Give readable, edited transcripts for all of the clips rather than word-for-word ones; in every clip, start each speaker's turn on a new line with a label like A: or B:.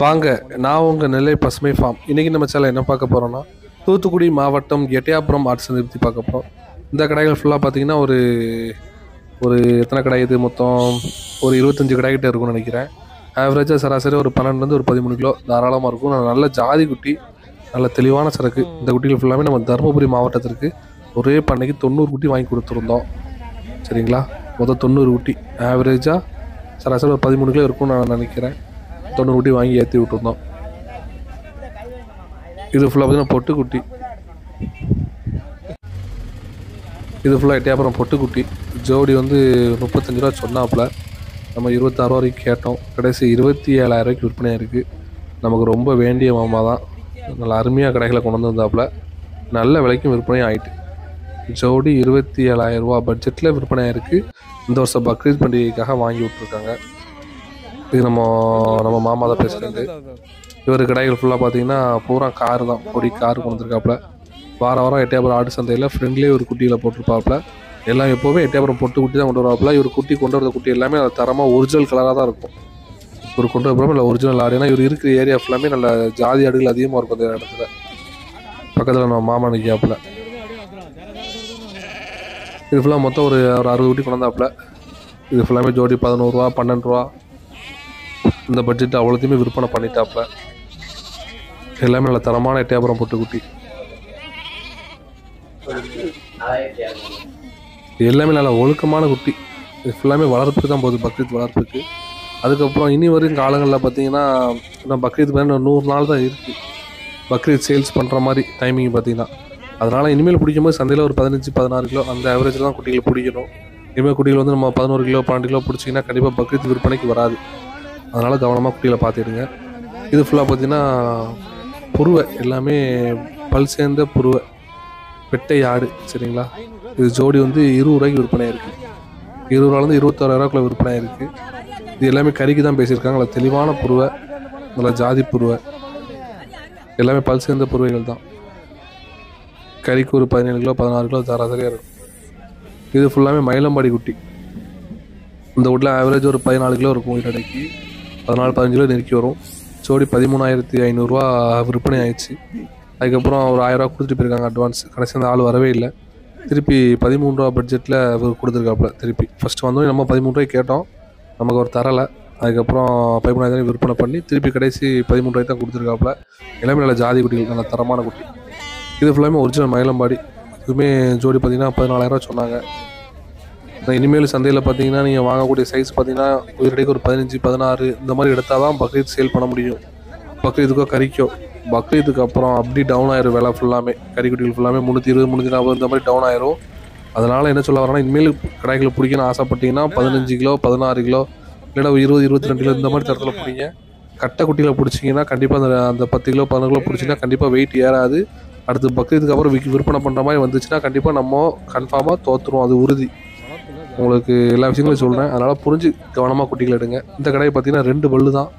A: வாங்க, நான் உங்கள் நெல்லை பசுமை ஃபார்ம். இன்றைக்கி நம்ம சேனல் என்ன பார்க்க போகிறோன்னா, தூத்துக்குடி மாவட்டம் எட்டயாபுரம் ஆட்டு சந்தை பற்றி பார்க்க போகிறோம். இந்த கடைகள் ஃபுல்லாக பார்த்தீங்கன்னா ஒரு ஒரு எத்தனை கடை இது மொத்தம் ஒரு 25 கடைக்கிட்ட இருக்கும்னு நினைக்கிறேன். ஆவரேஜாக சராசரி ஒரு 12 ஒரு 13 கிலோ தாராளமாக இருக்கும். நல்ல ஜாதி குட்டி, நல்ல தெளிவான சரக்கு. இந்த குட்டிகள் ஃபுல்லாமே நம்ம தருமபுரி மாவட்டத்திற்கு ஒரே பண்ணைக்கு 90 குட்டி வாங்கி கொடுத்துருந்தோம். சரிங்களா, மொத்தம் 90 குட்டி. ஆவரேஜாக சராசரி ஒரு 13 கிலோ இருக்கும்னு நான் நினைக்கிறேன். 90 குட்டி வாங்கி ஏற்றி விட்டுருந்தோம். இது ஃபுல்லாக பார்த்தீங்கன்னா பொட்டுக்குட்டி. இது ஃபுல்லாக எட்டயாபுரம் பொட்டுக்குட்டி. ஜோடி வந்து 35 ரூபா சொன்னாப்புல. நம்ம 26 ரூபா வரைக்கும் கேட்டோம். கடைசி 27,000 ரூபாய்க்கு விற்பனையாக இருக்குது. நமக்கு ரொம்ப வேண்டிய மாமா தான். நல்ல அருமையாக கடைகளை கொண்டு வந்தாப்புல. நல்ல விலைக்கும் விற்பனையும் ஆகிட்டு. ஜோடி 27,000 ரூபா பட்ஜெட்டில் விற்பனையாக இருக்குது. இந்த வருஷம் பக்ரீத் பண்டிகைக்காக வாங்கி விட்ருக்காங்க. இது நம்ம மாமா தான் பேசுகிறது. இவர் கடைகள் ஃபுல்லாக பார்த்தீங்கன்னா பூரா காரு தான், பொடி கார் கொண்டு வந்துருக்காப்புல. வாரம் எட்டயாபுரம் ஆடு சந்தையில் ஃப்ரெண்ட்லேயே ஒரு குட்டியில் போட்டிருப்பாப்புல. எல்லாம் எப்போவுமே எட்டயாபுரம் பொட்டு குட்டி தான் கொண்டு வருவாப்புல. இவர் குட்டி கொண்டு வரத குட்டி எல்லாமே அது தரமாக ஒரிஜினல் கலராக தான் இருக்கும். இவர் கொண்டு வரப்போ இல்லை ஒரிஜினல் ஆடு. ஏன்னா இவர் இருக்கிற ஏரியா ஃபுல்லாமே நல்ல ஜாதி ஆடுகள் அதிகமாக இருக்கும். அந்த இடத்துல பக்கத்தில் நம்ம மாமா நிற்காப்புல. இது ஃபுல்லாக மொத்தம் ஒரு 60 குட்டி கொண்டு வந்தாப்புல. இது ஃபுல்லாமே ஜோடி 11 ரூபா 12 ரூபா இந்த பட்ஜெட் அவ்வளோத்தையுமே விற்பனை பண்ணிட்டாப்புல. எல்லாமே நல்ல தரமான எட்டயாபுரம் பொட்டுக்குட்டி. எல்லாமே நல்ல ஒழுக்கமான குட்டி. இது ஃபுல்லாமே வளர்ப்புக்கு தான் போகுது, பக்ரீத் வளர்ப்புக்கு. அதுக்கப்புறம் இனி வரும் காலங்களில் பார்த்தீங்கன்னா இன்னும் பக்ரீத் மேலே 100 நாள் தான் இருக்குது. பக்ரீத் சேல்ஸ் பண்ணுற மாதிரி டைமிங் பார்த்தீங்கன்னா. அதனால் இனிமேல் பிடிக்கும்போது சந்தையில் ஒரு 15-16 கிலோ அந்த ஆவரேஜில் தான் குட்டிகளை பிடிக்கணும். இனிமேல் குட்டிகள் வந்து நம்ம 11 கிலோ 12 கிலோ பிடிச்சிங்கன்னா கண்டிப்பாக பக்ரீத் விற்பனைக்கு வராது. அதனால் கவனமாக குட்டிகளை பார்த்துடுங்க. இது ஃபுல்லாக பார்த்தீங்கன்னா புருவை, எல்லாமே பல் சேர்ந்த புருவை வெட்டை ஆடு. சரிங்களா, இது ஜோடி வந்து 20 ரூபாய்க்கு விற்பனை இருக்குது. 20 ரூபாலேருந்து 26,000 ரூபாய்க்குள்ள விற்பனை இருக்குது. இது எல்லாமே கறிக்கு தான் பேசியிருக்காங்க. நல்ல தெளிவான புருவை, நல்ல ஜாதி புருவை, எல்லாமே பல் சேர்ந்த புருவைகள் தான். கறிக்கு ஒரு 17 கிலோ 16 கிலோ சராசரியாக இருக்கும். இது ஃபுல்லாமே மயிலம்பாடி குட்டி. இந்த வீட்டில் ஆவரேஜ் ஒரு 14 கிலோ இருக்கும். இதடைக்கு 14-15 கிலோ நெருக்கி வரும். ஜோடி 13,500 ரூபா விற்பனை ஆயிடுச்சு. அதுக்கப்புறம் ஒரு 1000 ரூபா கொடுத்துட்டு போயிருக்காங்க அட்வான்ஸ். கடைசி அந்த ஆள் வரவே இல்லை. திருப்பி 13 ரூபா பட்ஜெட்டில் அவர் கொடுத்துருக்காப்புல. திருப்பி ஃபஸ்ட்டு வந்தோடனே நம்ம 13 ரூபாய்க்கு கேட்டோம், நமக்கு ஒரு தரலை. அதுக்கப்புறம் 13,000 விற்பனை பண்ணி திருப்பி கடைசி 13 ரூபாய்க்கு தான் கொடுத்துருக்காப்புல. எல்லாமே நல்ல ஜாதி குட்டிகள், நல்ல தரமான குட்டி. இது ஃபுல்லாமே ஒரிஜினல் மயிலம்பாடி. இதுவுமே ஜோடி பார்த்தீங்கன்னா 14,000 ரூபா சொன்னாங்க. இனிமேல் சந்தையில் பார்த்தீங்கன்னா நீங்கள் வாங்கக்கூடிய சைஸ் பார்த்தீங்கன்னா உயிரடைக்கு ஒரு 15-16 இந்த மாதிரி எடுத்தால் தான் பக்ரீத் சேல் பண்ண முடியும். பக்ரீத்துக்கோ கறிக்கோ. பக்ரீத்துக்கு அப்புறம் அப்படி டவுன் ஆயிரும் விலை ஃபுல்லாமே. கறிக்குட்டிகள் ஃபுல்லாமே 320 340 இந்த மாதிரி டவுன் ஆயிரும். அதனால் என்ன சொல்ல வரேன்னா, இனிமேல் கடைகளை பிடிக்கணும்னு ஆசைப்பட்டீங்கன்னா 15 கிலோ 16 கிலோ இல்லைனா 20-22 கிலோ இந்த மாதிரி தரத்தில் பிடிங்க. கட்டை குட்டியில் பிடிச்சிங்கன்னா கண்டிப்பாக அந்த 10 கிலோ 11 கிலோ பிடிச்சிங்கன்னா கண்டிப்பாக வெயிட் ஏறாது. அடுத்து பக்ரீத்துக்கு அப்புறம் விற்பனை பண்ணுற மாதிரி வந்துச்சுன்னா கண்டிப்பாக நம்ம கன்ஃபார்மாக தோற்றுருவோம், அது உறுதி. உங்களுக்கு எல்லா விஷயங்களும் சொல்கிறேன். அதனால் புரிஞ்சு கவனமாக குட்டிகள் எடுங்க. இந்த கடையை பார்த்தீங்கன்னா 2 பல்லு தான்.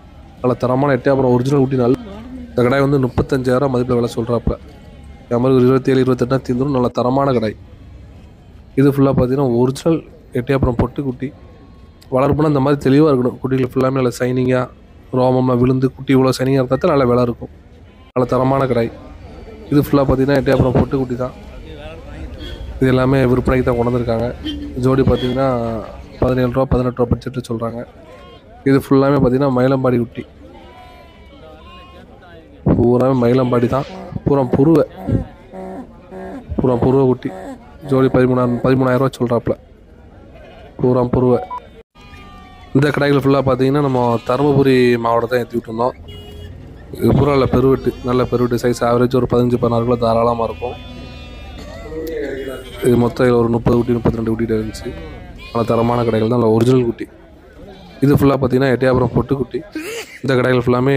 A: நல்ல தரமான எட்டயாபுரம் ஒரிஜினல் குட்டி. நல்ல இந்த கடை வந்து 35,000 மதிப்பில் விலை சொல்கிறாப்புல. மாதிரி ஒரு 27-28 தீர்ந்துடும். நல்ல தரமான கடை. இது ஃபுல்லாக பார்த்தீங்கன்னா ஒரிஜினல் எட்டயாபுரம் பொட்டுக்குட்டி. வளர்ப்புனா இந்த மாதிரி தெளிவாக இருக்கணும். குட்டிகள் ஃபுல்லாமே நல்ல சைனிங்காக, ரோமம்லாம் விழுந்து குட்டி இவ்வளோ சைனிங்காக இருந்தால் நல்ல விலை இருக்கும். நல்ல தரமான கடை. இது ஃபுல்லாக பார்த்தீங்கன்னா எட்டயாபுரம் பொட்டுக்குட்டி தான். இது எல்லாமே விற்பனைக்கு தான் கொண்டு வந்திருக்காங்க. ஜோடி பார்த்தீங்கன்னா 17 ரூபா 18 ரூபா பட்ஜெட்டு சொல்கிறாங்க. இது ஃபுல்லாமே பார்த்தீங்கன்னா மயிலம்பாடி குட்டி. பூராமே மயிலம்பாடி தான். பூரா புருவை குட்டி. ஜோடி 13,000 ரூபா சொல்கிறாப்புல. பூரா புருவை. இந்த கடைகள் ஃபுல்லாக பார்த்தீங்கன்னா நம்ம தருமபுரி மாவட்டத்தை ஏற்றி விட்டுருந்தோம். இது பூரா இல்லை பெருவெட்டு, நல்ல பெருவெட்டு சைஸ். ஆவரேஜ் ஒரு 15-16 கிலோ தாராளமாக இருக்கும். இது மொத்தம் ஒரு 30 குட்டி 32 குட்டிகிட்ட இருந்துச்சு. நல்ல தரமான கடைகள் தான், நல்ல ஒரிஜினல் குட்டி. இது ஃபுல்லாக பார்த்தீங்கன்னா எட்டயாபுரம் பொட்டுக்குட்டி. இந்த கடைகள் ஃபுல்லாமே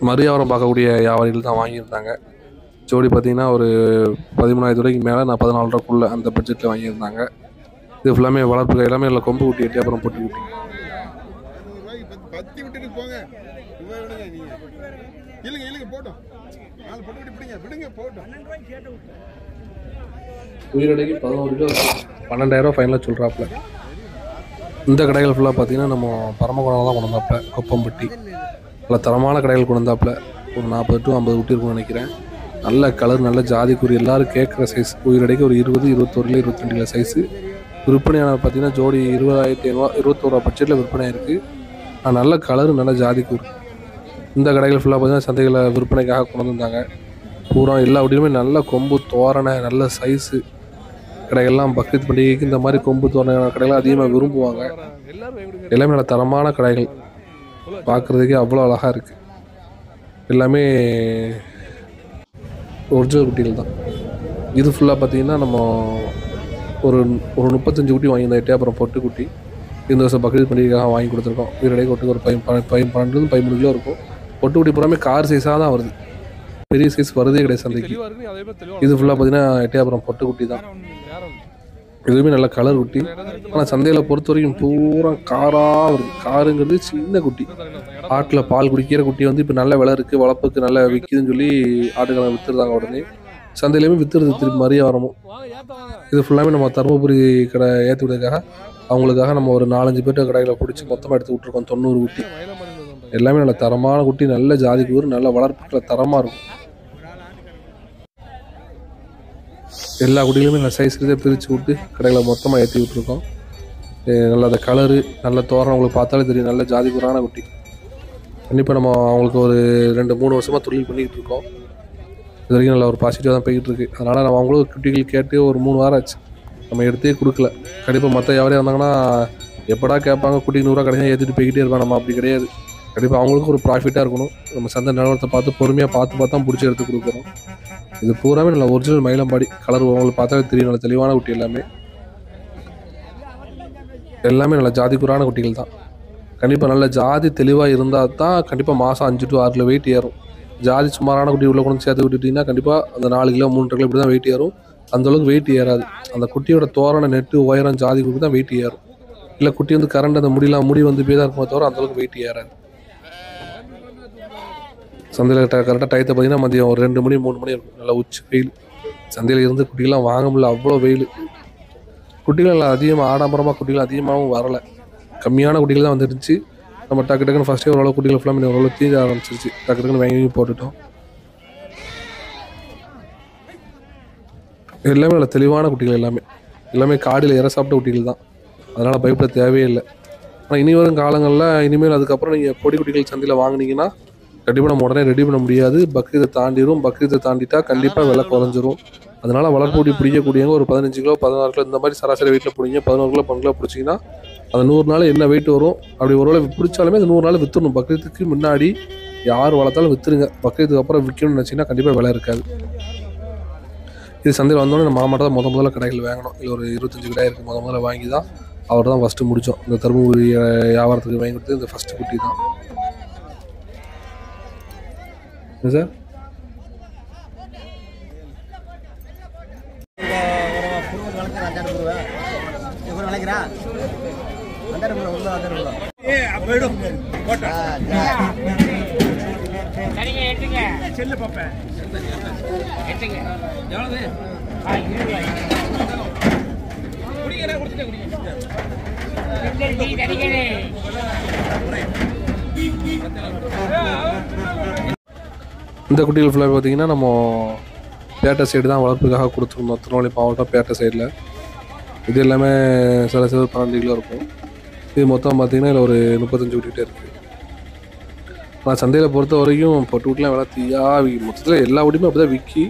A: மரியாவரம் பார்க்கக்கூடிய வியாபாரிகள் தான் வாங்கியிருந்தாங்க. ஜோடி பார்த்தீங்கன்னா ஒரு 13,000 ரூபாய்க்கு மேலே, நான் 14 ரூபாய்க்குள்ளே அந்த பட்ஜெட்டில் வாங்கியிருந்தாங்க. இது ஃபுல்லாமே வளர்ப்பு எல்லாமே நல்ல கொம்பு குட்டி எட்டயாபுரம் பொட்டுக்குட்டி. உயிரடைக்கு 11 கிலோ 12,000 ரூபா ஃபைனலாக சொல்கிறாப்புல. இந்த கடைகள் ஃபுல்லாக பார்த்தீங்கன்னா நம்ம பரமக்குளம் தான் கொண்டு வந்தாப்புல, கொப்பம்பட்டி நல்ல தரமான கடைகள் கொண்டு வந்தாப்புல. ஒரு 40 to 50 குட்டி இருக்கும்னு நினைக்கிறேன். நல்ல கலர், நல்ல ஜாதி குறி, எல்லோரும் கேட்குற சைஸ். உயிரடைக்கு ஒரு 20, 21, 22 சைஸு விற்பனையான பார்த்தீங்கன்னா ஜோடி 20,500, 21 பட்ஜெட்டில் விற்பனை இருக்குது. நல்ல கலரு, நல்ல ஜாதி கூறு. இந்த கடைகள் ஃபுல்லாக பார்த்தீங்கன்னா சந்தைகளை விற்பனைக்காக கொண்டு வந்தாங்க. பூரா எல்லா வீட்டிலுமே நல்ல கொம்பு தோரணை, நல்ல சைஸு கடைகள்லாம் பக்ரீத் பண்டிகைக்கு இந்த மாதிரி கொம்பு தோரணை கடைகள்லாம் அதிகமாக விரும்புவாங்க. எல்லாமே நல்ல தரமான கடைகள், பார்க்குறதுக்கே அவ்வளோ அழகாக இருக்குது. எல்லாமே ஒரிஜினல் குட்டிகள் தான். இது ஃபுல்லாக பார்த்திங்கன்னா நம்ம ஒரு 35 குட்டி வாங்கியிருந்தோம். எட்டயபுரம் பொட்டு குட்டி இந்த வருஷம் பக்ரீத் பண்டிகைக்காக வாங்கி கொடுத்துருக்கோம். வீரடைக்கு ஒட்டுக்கு ஒரு 12-13 கிலோ இருக்கும். பொட்டு குட்டி பூராமே கார் சைஸாக தான் வருது, பெரிய சைஸ் வருதே கிடையாது சந்தைக்கு. இது ஃபுல்லாக பார்த்தீங்கன்னா எட்டயபுரம் பொட்டு குட்டி தான். இதுவுமே நல்ல கலர் குட்டி. ஆனால் சந்தையில் பொறுத்த வரைக்கும் பூரா காராக வருது. காருங்கிறது சின்ன குட்டி, ஆட்டில் பால் குடிக்கிற குட்டி வந்து இப்போ நல்ல விலை இருக்குது, வளர்ப்புக்கு நல்லா விற்கிதுன்னு சொல்லி ஆட்டுக்களை விற்றுருந்தாங்க. உடனே சந்தையிலையுமே விற்றுறது திருப்பி மறிய வரமும். இது ஃபுல்லாமே நம்ம தருமபுரி கடை ஏற்றி விடுறதுக்காக அவங்களுக்காக நம்ம ஒரு 4-5 பேர்ட்ட கடைகளை பிடிச்சி மொத்தமாக எடுத்து விட்ருக்கோம். 90 குட்டி எல்லாமே நல்ல தரமான குட்டி, நல்ல ஜாதி கூறு, நல்ல வளர்ப்புகளை தரமாக இருக்கும். எல்லா குட்டிகளுமே நல்ல சைஸ் இதே பிரித்து விட்டு கடைகளை மொத்தமாக ஏற்றி விட்டுருக்கோம். நல்ல அந்த கலரு, நல்ல தோரணம் உங்களுக்கு பார்த்தாலே தெரியும், நல்ல ஜாதி கூறான குட்டி. கண்டிப்பாக நம்ம அவங்களுக்கு ஒரு 2-3 வருஷமாக தொழில் பண்ணிக்கிட்டு இருக்கோம். இது வரைக்கும் நல்ல ஒரு பாசிட்டிவாக தான் போய்கிட்டு இருக்குது. அதனால் நம்ம அவங்களும் குட்டிகள் கேட்டு ஒரு 3 வாரம் ஆச்சு, நம்ம எடுத்தே கொடுக்கல. கண்டிப்பாக மற்ற யாரையும் இருந்தாங்கன்னா எப்படா கேட்பாங்க, குட்டி 100 ரூபா கடையாக ஏற்றிட்டு போய்கிட்டே இருப்பாங்க. நம்ம அப்படி கிடையாது. கண்டிப்பாக அவங்களுக்கும் ஒரு ப்ராஃபிட்டாக இருக்கணும். நம்ம சந்தை நிலவரத்தை பார்த்து பொறுமையாக பார்த்து தான் பிடிச்சி எடுத்து கொடுக்குறோம். இது பூராமே நல்ல ஒரிஜினல் மயிலம்பாடி கலர், உங்களுக்கு பார்த்தாலே தெரியும், நல்ல தெளிவான குட்டி. எல்லாமே நல்ல ஜாதி குறான குட்டிகள் தான். கண்டிப்பாக நல்ல ஜாதி தெளிவாக இருந்தால் தான் கண்டிப்பாக மாதம் 5 to 6 கிலோ வெயிட் ஏறும். ஜாதி சுமாரான குட்டி உள்ள கொண்டு சேர்த்து விட்டுட்டிங்கன்னா கண்டிப்பாக அந்த 4 கிலோ 3 கிலோ இப்படி தான் வெயிட் ஏறும். அந்தளவுக்கு வெயிட் ஏறாது. அந்த குட்டியோட தோரணை, நெட்டு, உயரம், ஜாதி குட்டி தான் வெயிட் ஏறும். இல்லை குட்டி வந்து கரண்ட் அந்த முடி வந்து போய் தான் இருக்குமே தவிர அந்தளவுக்கு வெயிட் ஏறாது. சந்தையில் கரெக்டாக டயத்தை பார்த்தீங்கன்னா மதியம் ஒரு 2 மணி 3 மணி இருக்கும். நல்லா உச்சி வெயில். சந்தையில் இருந்து குட்டிகள்லாம் வாங்க முடியல, அவ்வளோ வெயில். குட்டிகள் அதிகமாக ஆடம்பரமாக குட்டிகள் அதிகமாகவும் வரலை, கம்மியான குட்டிகள் தான் வந்துருந்துச்சு. நம்ம டக்குன்னு ஃபஸ்ட்டே ஓரளவு குட்டிகள் ஃபுல்லாக ஓரளவு தீர ஆரம்பிச்சிருச்சு. டக்குன்னு வாங்கி போட்டுட்டோம். எல்லாமே நல்ல தெளிவான குட்டிகள், எல்லாமே காடியில் இற சாப்பிட்ட குட்டிகள் தான். அதனால் பயப்பட தேவையே இல்லை. ஆனால் இனி வரும் காலங்களில் இனிமேல் அதுக்கப்புறம் நீங்கள் பொடி குட்டிகள் சந்தையில் வாங்கினீங்கன்னா கண்டிப்பாக நம்ம உடனே ரெடி பண்ண முடியாது. பக்ரீத்தை தாண்டிடும். பக்ரீத்தை தாண்டிட்டா கண்டிப்பாக விலை குறைஞ்சிரும். அதனால் வளர்ப்பு குட்டி பிடிக்கக்கூடியவங்க ஒரு 15 கிலோ 16 கிலோ இந்த மாதிரி சராசரி வெயிட்டில் பிடிங்க. 11 கிலோ 12 கிலோ பிடிச்சிங்கன்னா அந்த 100 நாள் என்ன வெயிட் வரும், அப்படி ஒரு பிடிச்சாலுமே அந்த 100 நாள் விற்றுணும். பக்ரீத்துக்கு முன்னாடி யார் வளர்த்தாலும் விற்றுருங்க. பக்ரீத்துக்கு அப்புறம் விற்கணும்னு நினச்சிங்கன்னா கண்டிப்பாக விலை இருக்காது. இது சந்தையில் வந்தோடனே நம்ம மாமாட்ட தான் முதல்ல கடைகள் வாங்கணும். இல்லை ஒரு 25 கடை இருக்குது. முதல்ல வாங்கி தான் அவர் தான் ஃபஸ்ட்டு முடித்தோம். இந்த தருமபுரி வியாபாரத்துக்கு வாங்கி கொடுத்து இந்த ஃபஸ்ட்டு குட்டி தான் சார். இந்த குட்டிகள் ஃபுல்லாக பார்த்தீங்கன்னா நம்ம பேட்டை சைடு தான் வளர்ப்புக்காக கொடுத்துருந்தோம். திருநெல்வேலி மாவட்டம் பேட்டை சைடில். இது எல்லாமே சில 12 கிலோ இருக்கும். இது மொத்தம் பார்த்திங்கன்னா இதில் ஒரு 35 குட்டிகிட்டே இருக்குது. ஆனால் சந்தையில் பொறுத்த வரைக்கும் பொட்டு குட்டிலாம் விலை தீயாக மொத்தத்தில் எல்லா குட்டியுமே அப்படி தான் விற்கி.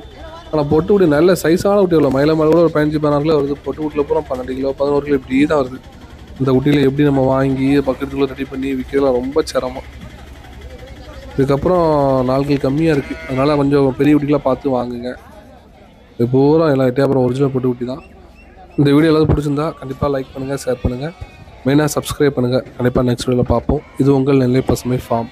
A: ஆனால் பொட்டு குட்டி நல்ல சைஸான குட்டி உள்ள மயில மேலே கூட ஒரு 15-16 கிலோ வருது. பொட்டு குட்டியில் பூரா 12 கிலோ 11 கிலோ இப்படி தான் வருது. இந்த குட்டியில் எப்படி நம்ம வாங்கி பக்கத்துக்குள்ளே ரெடி பண்ணி விற்கிறதுலாம் ரொம்ப சிரமம். இதுக்கப்புறம் நாட்கள் கம்மியாக இருக்குது. அதனால் கொஞ்சம் பெரிய குட்டிகளாக பார்த்து வாங்குங்க. இது பூரா எல்லாம் எட்டயபுரம் ஒரிஜினல் பொட்டு குட்டி தான். இந்த வீடியோ எல்லாரும் பிடிச்சிருந்தா கண்டிப்பாக லைக் பண்ணுங்கள், ஷேர் பண்ணுங்கள், மெயினாக சப்ஸ்கிரைப் பண்ணுங்கள். கண்டிப்பாக நெக்ஸ்ட் வீடியோவில் பார்ப்போம். இது உங்கள் நெல்லை பசுமை ஃபார்ம்.